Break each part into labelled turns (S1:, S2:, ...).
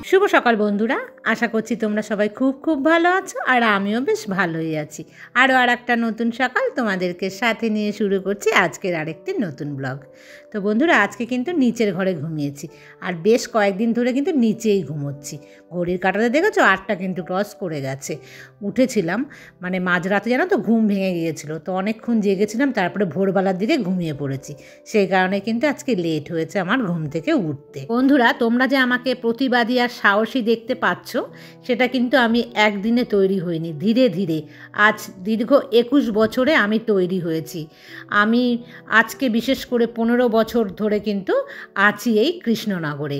S1: শুভ সকাল বন্ধুরা, আশা করছি তোমরা সবাই খুব খুব ভালো আছো আর আমিও বেশ ভালোই আছি। আরও একটা নতুন সকাল তোমাদেরকে সাথে নিয়ে শুরু করছি আজকের আরেকটি নতুন ব্লগ। তো বন্ধুরা, আজকে কিন্তু নিচের ঘরে ঘুমিয়েছি আর বেশ কয়েকদিন ধরে কিন্তু নিচেই ঘুমোচ্ছি। ঘড়ির কাঁটাতে দেখেছো 8টা কিন্তু ক্রস করে গেছে। উঠেছিলাম মানে মাঝরাতে জানো তো ঘুম ভেঙে গিয়েছিল, তো অনেকক্ষণ জেগেছিলাম, তারপরে ভোরবেলার দিকে ঘুমিয়ে পড়েছি। সেই কারণে কিন্তু আজকে লেট হয়েছে আমার ঘুম থেকে উঠতে। বন্ধুরা, তোমরা যে আমাকে প্রতিবাদী আর সাহসী দেখতে পাচ্ছ, সেটা কিন্তু আমি একদিনে তৈরি হইনি, ধীরে ধীরে আজ দীর্ঘ 21 বছরে আমি তৈরি হয়েছি। আমি আজকে বিশেষ করে 15 বছর ধরে কিন্তু আছি এই কৃষ্ণনগরে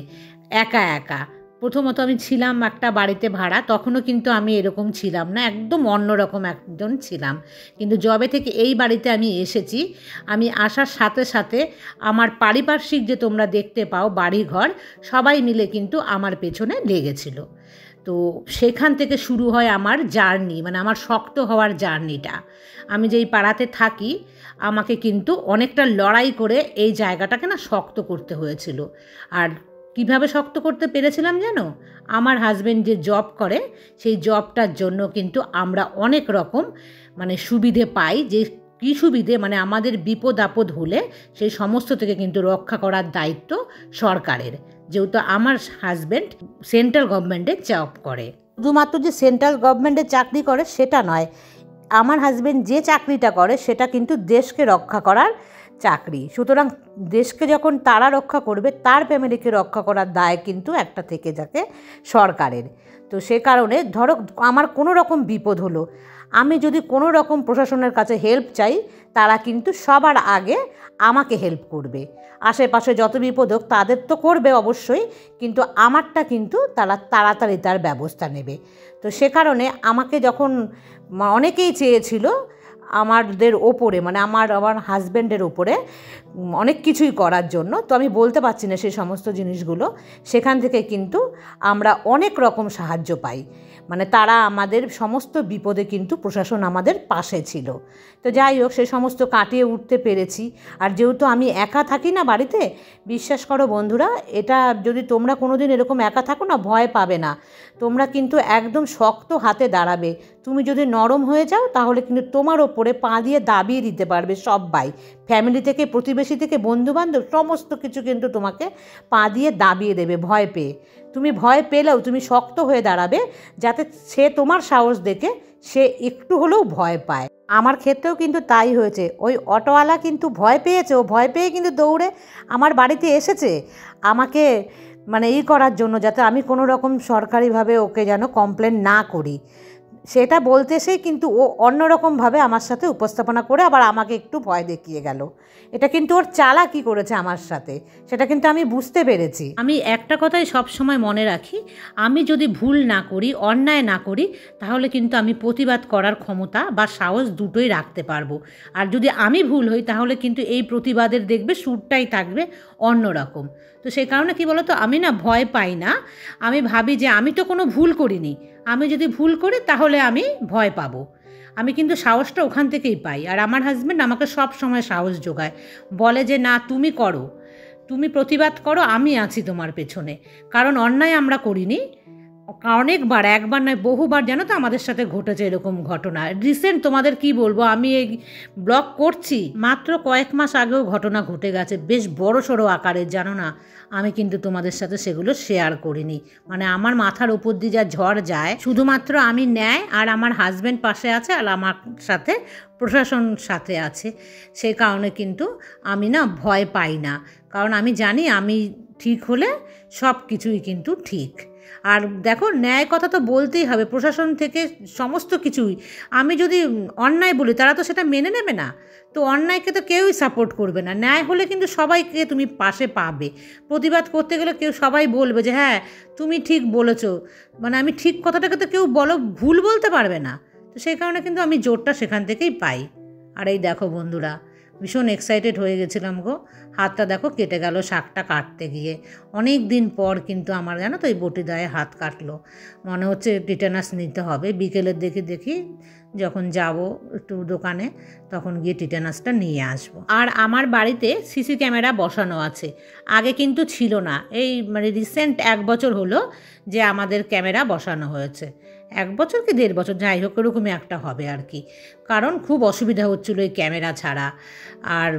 S1: একা একা। প্রথমত আমি ছিলাম একটা বাড়িতে ভাড়া, তখনও কিন্তু আমি এরকম ছিলাম না, একদম অন্যরকম একজন ছিলাম। কিন্তু যবে থেকে এই বাড়িতে আমি এসেছি, আমি আসার সাথে সাথে আমার পারিপার্শ্বিক যে তোমরা দেখতে পাও বাড়িঘর, সবাই মিলে কিন্তু আমার পেছনে লেগেছিল। তো সেখান থেকে শুরু হয় আমার জার্নি, মানে আমার শক্ত হওয়ার জার্নিটা। আমি যেই পাড়াতে থাকি, আমাকে কিন্তু অনেকটা লড়াই করে এই জায়গাটাকে না শক্ত করতে হয়েছিল। আর কিভাবে শক্ত করতে পেরেছিলাম জানো? আমার হাজবেন্ড যে জব করে, সেই জবটার জন্য কিন্তু আমরা অনেক রকম মানে সুবিধে পাই। যে কী সুবিধে, মানে আমাদের বিপদ আপদ হলে সেই সমস্ত থেকে কিন্তু রক্ষা করার দায়িত্ব সরকারের, যেহেতু আমার হাজবেন্ড সেন্ট্রাল গভর্নমেন্টের জব করে। শুধুমাত্র যে সেন্ট্রাল গভর্নমেন্টের চাকরি করে সেটা নয়, আমার হাজবেন্ড যে চাকরিটা করে সেটা কিন্তু দেশকে রক্ষা করার চাকরি। সুতরাং দেশকে যখন তারা রক্ষা করবে, তার ফ্যামিলিকে রক্ষা করার দায় কিন্তু একটা থেকে যাকে সরকারের। তো সে কারণে ধরো আমার কোনো রকম বিপদ হলো, আমি যদি কোনো রকম প্রশাসনের কাছে হেল্প চাই, তারা কিন্তু সবার আগে আমাকে হেল্প করবে। আশেপাশে যত বিপদ হোক তাদের তো করবে অবশ্যই, কিন্তু আমারটা কিন্তু তারা তাড়াতাড়ি তার ব্যবস্থা নেবে। তো সে কারণে আমাকে যখন অনেকেই চেয়েছিল আমাদের ওপরে, মানে আমার হাজব্যান্ডের ওপরে অনেক কিছুই করার জন্য, তো আমি বলতে পারছি না সেই সমস্ত জিনিসগুলো। সেখান থেকে কিন্তু আমরা অনেক রকম সাহায্য পাই, মানে তারা আমাদের সমস্ত বিপদে কিন্তু প্রশাসন আমাদের পাশে ছিল। তো যাই হোক, সে সমস্ত কাটিয়ে উঠতে পেরেছি। আর যেহেতু আমি একা থাকি না বাড়িতে, বিশ্বাস করো বন্ধুরা, এটা যদি তোমরা কোনো দিন এরকম একা থাকো না, ভয় পাবে না। তোমরা কিন্তু একদম শক্ত হাতে দাঁড়াবে। তুমি যদি নরম হয়ে যাও, তাহলে কিন্তু তোমার ওপরে পা দিয়ে দাবিয়ে দিতে পারবে সবাই, ফ্যামিলি থেকে, প্রতিবেশী থেকে, বন্ধুবান্ধব, সমস্ত কিছু কিন্তু তোমাকে পা দিয়ে দাবিয়ে দেবে ভয় পেয়ে। তুমি ভয় পেলেও তুমি শক্ত হয়ে দাঁড়াবে, যাতে সে তোমার সাহস দেখে সে একটু হলেও ভয় পায়। আমার ক্ষেত্রেও কিন্তু তাই হয়েছে। ওই অটোওয়ালা কিন্তু ভয় পেয়েছে, ও ভয় পেয়ে কিন্তু দৌড়ে আমার বাড়িতে এসেছে আমাকে মানে করার জন্য, যাতে আমি কোনো রকম সরকারিভাবে ওকে যেন কমপ্লেন না করি। সেটা বলতে সেই কিন্তু ও অন্যরকমভাবে আমার সাথে উপস্থাপনা করে আবার আমাকে একটু ভয় দেখিয়ে গেল। এটা কিন্তু ওর চালাকি করেছে আমার সাথে, সেটা কিন্তু আমি বুঝতে পেরেছি। আমি একটা কথাই সবসময় মনে রাখি, আমি যদি ভুল না করি, অন্যায় না করি, তাহলে কিন্তু আমি প্রতিবাদ করার ক্ষমতা বা সাহস দুটোই রাখতে পারবো। আর যদি আমি ভুল হই, তাহলে কিন্তু এই প্রতিবাদের দেখবে সুরটাই থাকবে অন্যরকম। তো সেই কারণে কি বলতো, আমি না ভয় পাই না। আমি ভাবি যে আমি তো কোনো ভুল করিনি, আমি যদি ভুল করি তাহলে আমি ভয় পাবো। আমি কিন্তু সাহসটা ওখান থেকেই পাই। আর আমার হাজব্যান্ড আমাকে সব সময় সাহস যোগায়, বলে যে না, তুমি করো, তুমি প্রতিবাদ করো, আমি আছি তোমার পেছনে। কারণ অন্যায় আমরা করিনি, অনেকবার, একবার নয় বহুবার জানো তো আমাদের সাথে ঘটেছে এরকম ঘটনা। রিসেন্ট তোমাদের কি বলবো, আমি এই ব্লগ করছি মাত্র কয়েক মাস আগেও ঘটনা ঘটে গেছে, বেশ বড় সড়ো আকারের, জানো না। আমি কিন্তু তোমাদের সাথে সেগুলো শেয়ার করিনি। মানে আমার মাথার উপর দিয়ে যা ঝড় যায়, শুধুমাত্র আমি ন্যায় আর আমার হাজব্যান্ড পাশে আছে, আর আমার সাথে প্রশাসন সাথে আছে। সেই কারণে কিন্তু আমি না ভয় পাই না, কারণ আমি জানি আমি ঠিক হলে সব কিছুই কিন্তু ঠিক। আর দেখো, ন্যায় কথা তো বলতেই হবে, প্রশাসন থেকে সমস্ত কিছুই। আমি যদি অন্যায় বলি, তারা তো সেটা মেনে নেবে না। তো অন্যায়কে তো কেউই সাপোর্ট করবে না। ন্যায় হলে কিন্তু সবাইকে তুমি পাশে পাবে। প্রতিবাদ করতে গেলে সবাই বলবে যে হ্যাঁ তুমি ঠিক বলেছো, মানে আমি ঠিক কথাটাকে তো কেউ ভুল বলতে পারবে না। তো সেই কারণে কিন্তু আমি জোরটা সেখান থেকেই পাই। আর এই দেখো বন্ধুরা, ভীষণ এক্সাইটেড হয়ে গেছিলাম গো। হাতটা দেখো কেটে গেল শাকটা কাটতে গিয়ে। অনেক দিন পর কিন্তু আমার জানো তো এই বটিদায়ে হাত কাটলো। মনে হচ্ছে টিটানাস নিতে হবে। বিকেলের দেখি যখন যাব একটু দোকানে তখন গিয়ে টিটানাসটা নিয়ে আসবো। আর আমার বাড়িতে সিসি ক্যামেরা বসানো আছে, আগে কিন্তু ছিল না। এই মানে রিসেন্ট 1 বছর হলো যে আমাদের ক্যামেরা বসানো হয়েছে। 1 বছর কি 1.5 বছর, যাই হোক এরকমই একটা হবে আর কি। কারণ খুব অসুবিধা হচ্ছিলো এই ক্যামেরা ছাড়া। আর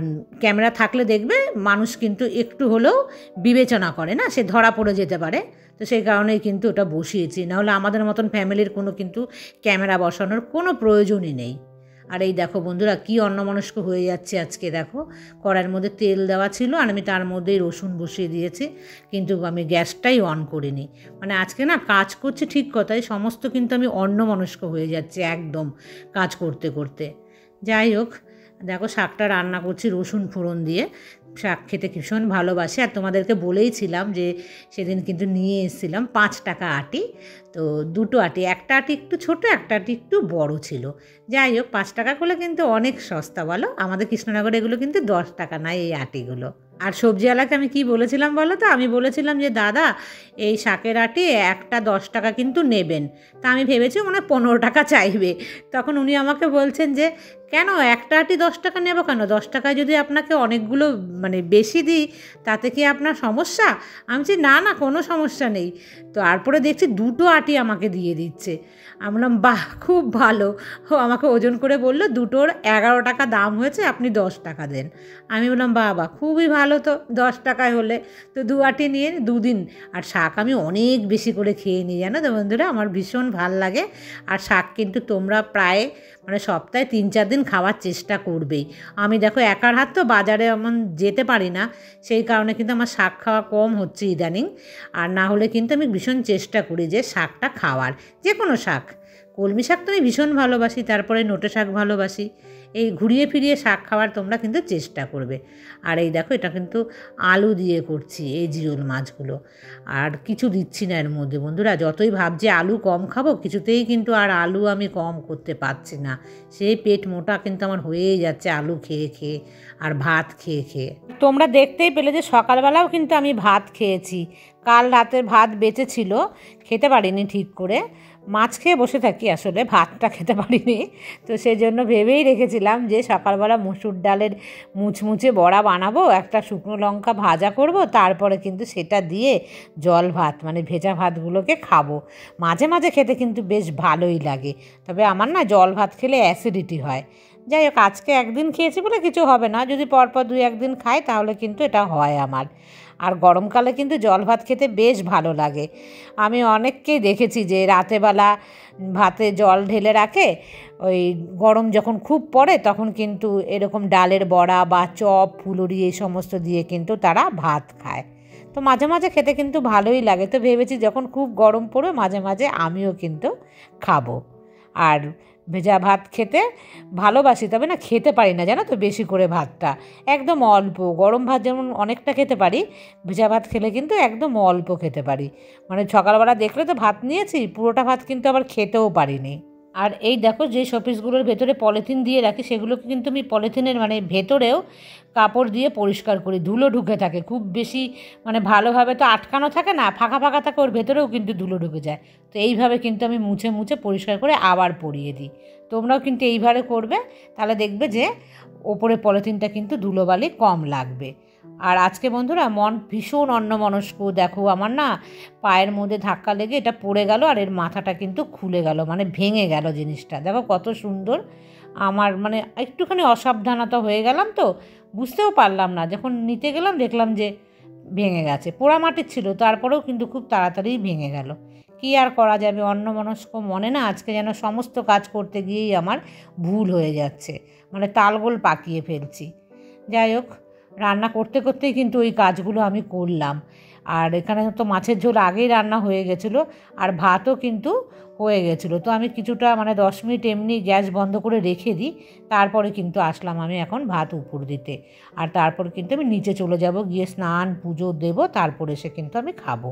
S1: ক্যামেরা থাকলে দেখবে মানুষ কিন্তু একটু হলেও বিবেচনা করে না, সে ধরা পড়ে যেতে পারে। তো সেই কারণেই কিন্তু ওটা বসিয়েছি, নাহলে আমাদের মতন ফ্যামিলির কোনো কিন্তু ক্যামেরা বসানোর কোনো প্রয়োজনই নেই। আর এই দেখো বন্ধুরা কি অন্যমনস্ক হয়ে যাচ্ছে আজকে। দেখো কড়াইয়ের মধ্যে তেল দেওয়া ছিল আর আমি তার মধ্যেই রসুন বসিয়ে দিয়েছি, কিন্তু আমি গ্যাসটাই অন করিনি। মানে আজকে না কাজ করছি ঠিক কথাই, সমস্ত কিন্তু আমি অন্যমনস্ক হয়ে যাচ্ছি একদম কাজ করতে করতে। যাই হোক দেখো শাকটা রান্না করছি রসুন ফোড়ন দিয়ে। শাক খেতে ভীষণ ভালোবাসি, আর তোমাদেরকে বলেইছিলাম যে সেদিন কিন্তু নিয়ে এসেছিলাম 5 টাকা আটি। তো 2টো আটি, একটা আটি একটু ছোটো, একটা আটি একটু বড় ছিল। যাই হোক 5 টাকা করলে কিন্তু অনেক সস্তা বলো। আমাদের কৃষ্ণনগরে এগুলো কিন্তু 10 টাকা নয় এই আটিগুলো। আর সবজিওয়ালাকে আমি কি বলেছিলাম বলো তো, আমি বলেছিলাম যে দাদা এই শাকের আটি একটা 10 টাকা কিন্তু নেবেন। তা আমি ভেবেছি মনে হয় 15 টাকা চাইবে। তখন উনি আমাকে বলছেন যে কেন একটা আটি 10 টাকা নেব কেন, 10 টাকায় যদি আপনাকে অনেকগুলো মানে বেশি দিই তাতে কি আপনার সমস্যা? আমি বলছি না না কোনো সমস্যা নেই। তো তারপরে দেখছি 2টো আটি আমাকে দিয়ে দিচ্ছে। আমি বললাম বাহ খুব ভালো। ও আমাকে ওজন করে বললো 2টোর 11 টাকা দাম হয়েছে, আপনি 10 টাকা দেন। আমি বললাম বাবা খুবই ভালো, তো 10 টাকায় হলে তো 2 আটি নিয়ে 2 দিন। আর শাক আমি অনেক বেশি করে খেয়ে নিই জানো তো বন্ধুরা, আমার ভীষণ ভাল লাগে। আর শাক কিন্তু তোমরা প্রায় মানে সপ্তাহে 3-4 দিন খাওয়ার চেষ্টা করবেই। আমি দেখো একার হাত তো বাজারে এমন যেতে পারি না, সেই কারণে কিন্তু আমার শাক খাওয়া কম হচ্ছে ইদানিং। আর না হলে কিন্তু আমি ভীষণ চেষ্টা করি যে শাকটা খাওয়ার, যে কোনো শাক। কলমি শাক তো আমি ভীষণ ভালোবাসি, তারপরে নোটে শাক ভালোবাসি। এই ঘুরিয়ে ফিরিয়ে শাক খাওয়ার তোমরা কিন্তু চেষ্টা করবে। আর এই দেখো এটা কিন্তু আলু দিয়ে করছি এই জিওল মাছগুলো, আর কিছু দিচ্ছি না এর মধ্যে বন্ধুরা। যতই ভাবছি আলু কম খাবো, কিছুতেই কিন্তু আর আলু আমি কম করতে পারছি না। সেই পেট মোটা কিন্তু আমার হয়েই যাচ্ছে আলু খেয়ে খেয়ে আর ভাত খেয়ে খেয়ে। তোমরা দেখতেই পেলে যে সকালবেলাও কিন্তু আমি ভাত খেয়েছি। কাল রাতের ভাত বেঁচে ছিল, খেতে পারিনি ঠিক করে। মাছ খেয়ে বসে থাকি, আসলে ভাতটা খেতে পারিনি। তো সেই জন্য ভেবেই রেখেছিলাম যে সকালবেলা মুসুর ডালের মুচমুচে বড়া বানাবো, একটা শুকনো লঙ্কা ভাজা করব, তারপরে কিন্তু সেটা দিয়ে জল ভাত মানে ভেজা ভাতগুলোকে খাবো। মাঝে মাঝে খেতে কিন্তু বেশ ভালোই লাগে, তবে আমার না জল ভাত খেলে অ্যাসিডিটি হয়। যাই হোক আজকে একদিন খেয়েছি বলে কিছু হবে না, যদি পরপর 2-1 দিন খাই তাহলে কিন্তু এটা হয় আমার। আর গরমকালে কিন্তু জল ভাত খেতে বেশ ভালো লাগে। আমি অনেককেই দেখেছি যে রাতেবেলা ভাতে জল ঢেলে রাখে, ওই গরম যখন খুব পড়ে তখন কিন্তু এরকম ডালের বড়া বা চপ ফুলুরি এই সমস্ত দিয়ে কিন্তু তারা ভাত খায়। তো মাঝে মাঝে খেতে কিন্তু ভালোই লাগে। তো ভেবেছি যখন খুব গরম পড়বে মাঝে মাঝে আমিও কিন্তু খাবো। আর ভেজা ভাত খেতে ভালোবাসি, তবে না খেতে পারি না জানো তো বেশি করে ভাতটা, একদম অল্প। গরম ভাত যেমন অনেকটা খেতে পারি, ভেজা ভাত খেলে কিন্তু একদম অল্প খেতে পারি। মানে সকালবেলা দেখলে তো ভাত নিয়েছি, পুরোটা ভাত কিন্তু আবার খেতেও পারিনি। আর এই দেখো যে শোপিসগুলোর ভেতরে পলিথিন দিয়ে রাখি সেগুলোকে কিন্তু আমি পলিথিনের মানে ভেতরেও কাপড় দিয়ে পরিষ্কার করি। ধুলো ঢুকে থাকে খুব বেশি, মানে ভালোভাবে তো আটকানো থাকে না, ফাঁকা ফাঁকা থাকে, ওর ভেতরেও কিন্তু ধুলো ঢুকে যায়। তো এইভাবে কিন্তু আমি মুছে মুছে পরিষ্কার করে আবার পরিয়ে দিই। তোমরাও কিন্তু এইভাবে করবে, তাহলে দেখবে যে ওপরে পলিথিনটা কিন্তু ধুলোবালি কম লাগবে। আর আজকে বন্ধুরা মন ভীষণ অন্যমনস্ক। দেখো আমার না পায়ের মধ্যে ধাক্কা লেগে এটা পড়ে গেল, আর এর মাথাটা কিন্তু খুলে গেল, মানে ভেঙে গেল জিনিসটা। দেখো কত সুন্দর। আমার মানে একটুখানি অসাবধানতা হয়ে গেলাম, তো বুঝতেও পারলাম না, যখন নিতে গেলাম দেখলাম যে ভেঙে গেছে। পোড়া মাটির ছিল, তারপরেও কিন্তু খুব তাড়াতাড়ি ভেঙে গেল। কী আর করা যাবে, অন্যমনস্ক মনে না আজকে যেন সমস্ত কাজ করতে গিয়েই আমার ভুল হয়ে যাচ্ছে, মানে তালগোল পাকিয়ে ফেলছি। যাই হোক রান্না করতে করতেই কিন্তু ওই কাজগুলো আমি করলাম। আর এখানে তো মাছের ঝোল আগেই রান্না হয়ে গেছিলো, আর ভাতও কিন্তু হয়ে গেছিলো। তো আমি কিছুটা মানে 10 মিনিট এমনি গ্যাস বন্ধ করে রেখে দিই, তারপরে কিন্তু আসলাম আমি এখন ভাত উপর দিতে। আর তারপর কিন্তু আমি নিচে চলে যাব, গিয়ে স্নান পুজো দেবো, তারপরে এসে কিন্তু আমি খাবো।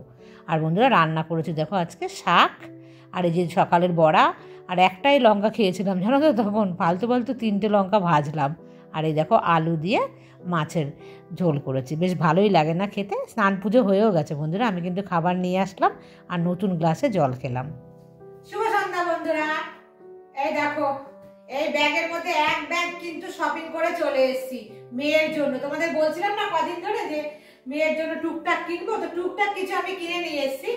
S1: আর বন্ধুরা রান্না করেছি দেখো আজকে শাক, আর এই যে সকালের বড়া, আর একটাই লঙ্কা খেয়েছিলাম জানো তো, তখন ফালতু 3টে লঙ্কা ভাজলাম। আর এই দেখো আলু দিয়ে মাছের ঝোল করেছি, বেশ ভালোই লাগে না খেতে। স্নান পুজো হয়েও গেছে বন্ধুরা, আমি কিন্তু খাবার নিয়ে আসলাম আর নতুন গ্লাসে জল খেলাম। শুভ সন্ধ্যা বন্ধুরা। এই দেখো এই ব্যাগের মধ্যে এক ব্যাগ কিন্তু শপিং করে চলে এসেছি মেয়ের জন্য। তোমাদের বলছিলাম না কদিন ধরে যে মেয়ের জন্য টুকটাক কিনবো, তো টুকটাক কিছু আমি কিনে নিয়ে এসেছি।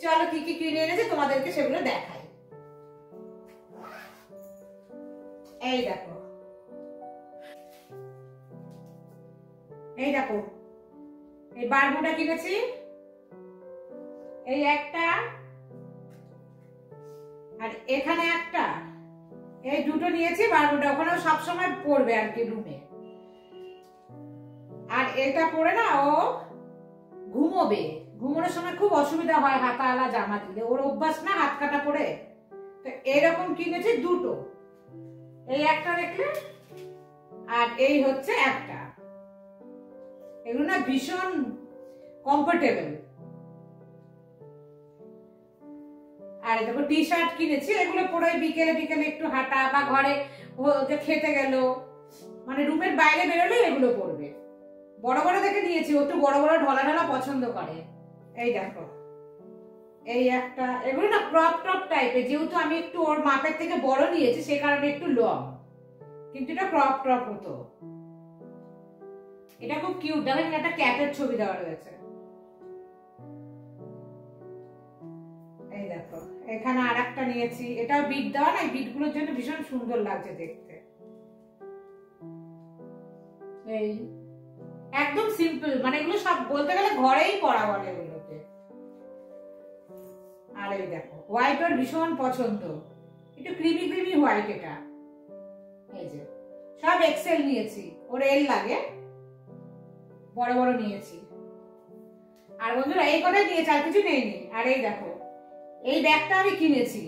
S1: চলো কি কি কিনে এনেছি তোমাদেরকে সেগুলো দেখাই। এই দেখো এই দেখো এই বারমুডা কিনেছি, এই একটা আর এখানে একটা, এই দুটো নিয়েছি বারমুডা, ওখানেও সবসময় পরবে আর কি রুমে। আর এটা পরে না ও ঘুমোবে, ঘুমানোর সময় খুব অসুবিধা হয় হাতাওয়ালা জামা দিলে, ওর অভ্যাস না হাত কাটা পরে। তো এরকম কিনেছি দুটো, এই একটা দেখলে আর এই হচ্ছে একটা। এগুলো না ভীষণ কমফোর্টেবল। আর দেখো টি শার্ট কিনেছি, এগুলো পরে বিকেলে বিকেলে একটু হাঁটা বা ঘরে খেতে গেল, মানে রুমের বাইরে বেরোলে এগুলো পরবে। বড় বড় দেখে নিয়েছি, ও তো বড় বড় ঢলা ঢলা পছন্দ করে। এই দেখো এই একটা, এগুলো না ক্রপ টপ টাইপের, যেহেতু আমি একটু ওর মাপের থেকে বড় নিয়েছি সে কারণে একটু লং, কিন্তু এটা ক্রপ টপ হতো। এটা খুব কিউট, দেখেন একটা ক্যাটের ছবি দেওয়া রয়েছে। এই দেখো এখানে আর একটা নিয়েছি, এটাও বিট দেওয়া না, বিট গুলোর জন্য ভীষণ সুন্দর লাগছে দেখতে। এই একদম সিম্পল, মানে এগুলো সব বলতে গেলে ঘরেই পরা বলে এগুলোকে। আর এই দেখো হোয়াইট ওর ভীষণ পছন্দ, একটু ক্রিমি ক্রিমি হোয়াইট এটা। এই যে সব এক্সেল নিয়েছি, ওর এল লাগে, বড় বড় নিয়েছি। আর বন্ধুরা এই কটাই নিয়েছি, আর কিছু নেইনি। আর এই দেখো এই ব্যাগটা আমি কিনেছি,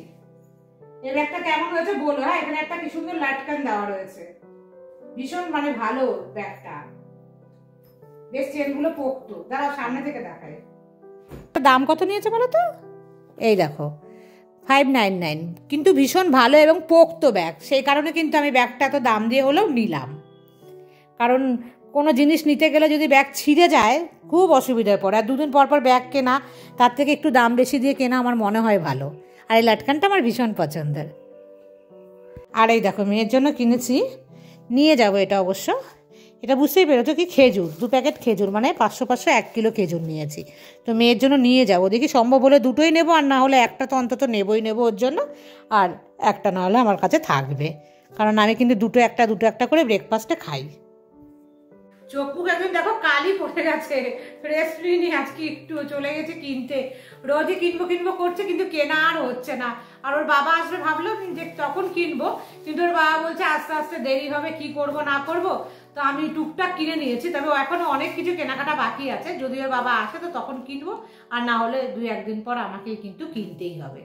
S1: এই ব্যাগটা কেমন হয়েছে বলো। হ্যাঁ এখানে একটা কি সুন্দর লাটকান দেওয়া রয়েছে, ভীষণ মানে ভালো ব্যাগটা, বেশ চেনগুলো পোক্ত। দাঁড়াও সামনে থেকে দেখাই। দাম কত নিয়েছে বলো তো? এই দেখো 599, কিন্তু ভীষণ ভালো এবং পোক্ত ব্যাগ, সেই কারণে কিন্তু আমি ব্যাগটা এত দাম দিয়ে হলেও নিলাম। কারণ কোনো জিনিস নিতে গেলে যদি ব্যাগ ছিঁড়ে যায় খুব অসুবিধায় পড়ে, আর দুদিন পর পর ব্যাগ কেনা তার থেকে একটু দাম বেশি দিয়ে কেনা আমার মনে হয় ভালো। আর এই লাটকানটা আমার ভীষণ পছন্দের। আর এই দেখো মেয়ের জন্য কিনেছি, নিয়ে যাব এটা অবশ্য, এটা বুঝতেই পেরেছো কি খেজুর, 2 প্যাকেট খেজুর, মানে 500 1 কিলো খেজুর নিয়েছি। তো মেয়ের জন্য নিয়ে যাবো, দেখি সম্ভব হলে দুটোই নেবো, আর না হলে একটা তো অন্তত নেবই নেবো ওর জন্য, আর একটা না হলে আমার কাছে থাকবে, কারণ আমি কিন্তু দুটো একটা করে ব্রেকফাস্টে খাই। চোখ মুখ একদম দেখো কালি পড়ে গেছে, রেস্টুরি নিয়ে আজকে একটু চলে গেছে কিনতে, রোজই কিনবো কিনবো করছে কিন্তু কেনা আর হচ্ছে না। আর ওর বাবা আসবে ভাবলো যে তখন কিনবো, কিন্তু ওর বাবা বলছে আস্তে আস্তে দেরি হবে, কি করব না করব। তো আমি টুকটাক কিনে নিয়েছি, তবে এখনো অনেক কিছু কেনাকাটা বাকি আছে, যদি ওর বাবা আসে তো তখন কিনবো, আর না হলে 2-1 দিন পর আমাকে কিন্তু কিনতেই হবে।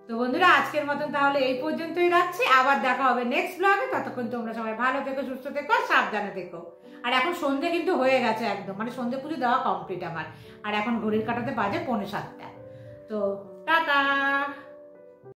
S1: তো বন্ধুরা আজকের মতন তাহলে এই পর্যন্তই রাখছি, আবার দেখা হবে নেক্সট ব্লগে। ততক্ষণ তোমরা সবাই ভালো থেকো, সুস্থ থেকো, সাবধানে থেকো। আর এখন সন্ধে কিন্তু হয়ে গেছে একদম, মানে সন্ধে পুজো দেওয়া কমপ্লিট আমার, আর এখন ঘড়ির কাঁটাতে বাজে 6:45। তো টাটা।